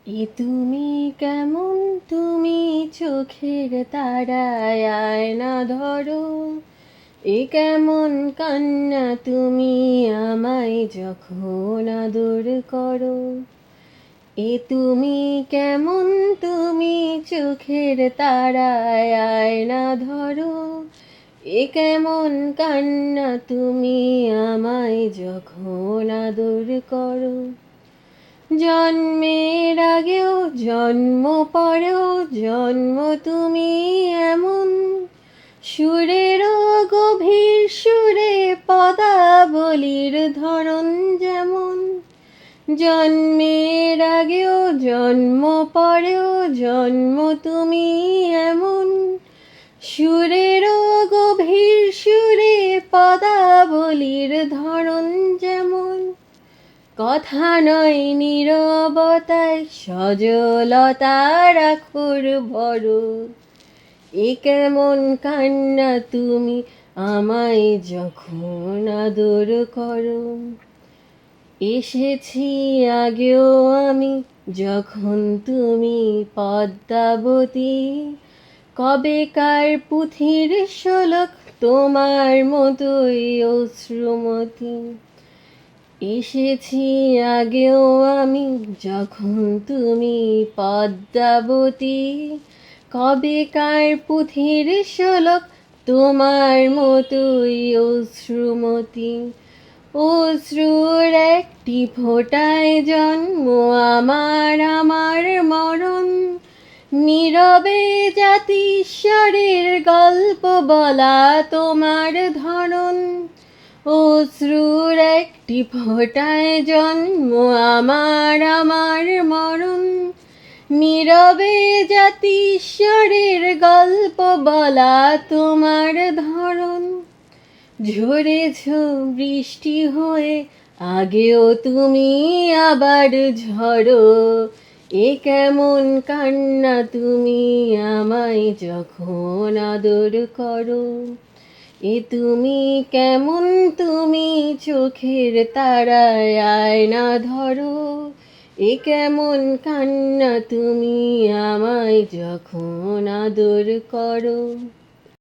তুমি কেমন, তুমি চোখের তারায় আয়না ধরো। কেমন কান্না তুমি আমায় যখন আদর করো। তুমি কেমন, তুমি চোখের তারায় আয়না ধরো। কেমন কান্না তুমি আমায় যখন আদর করো। জন্মের আগেও জন্ম পরেও জন্ম তুমি এমন, সুরেরও গভীর সুরে পদাবলীর ধরন যেমন। জন্মের আগেও জন্ম পরেও জন্ম তুমি এমন, সুরেরও গভীর সুরে পদাবলীর ধরন যেমন। কথা নয় নীরবতায় সজলতা রাখোর ভরো। কেমন কান্না তুমি আমায় যখন আদর করো। এসেছি আগেও আমি যখন তুমি পদ্মাবতী, কবেকার পুঁথির শোলক তোমার মতোই অশ্রুমতি। এসেছি আগেও আমি যখন তুমি পদ্মাবতী, কবেকার পুঁথির শোলক তোমার মতোই অশ্রুমতি। অশ্রুর একটি ফোঁটায় জন্ম আমার আমার মরণ, নীরবে জাতিস্বরের গল্প বলা তোমার ধরন। অশ্রুর একটি ফোঁটায় জন্ম আমার আমার মরণ, নীরবে জাতিস্বরের গল্প বলা তোমার ধরন। ঝরেছ বৃষ্টি হয়ে আগেও তুমি আবার ঝরো। কেমন কান্না তুমি আমায় যখন আদর করো। তুমি কেমন, তুমি চোখের তারায় আয়না ধরো। কেমন কান্না তুমি আমায় যখন আদর করো।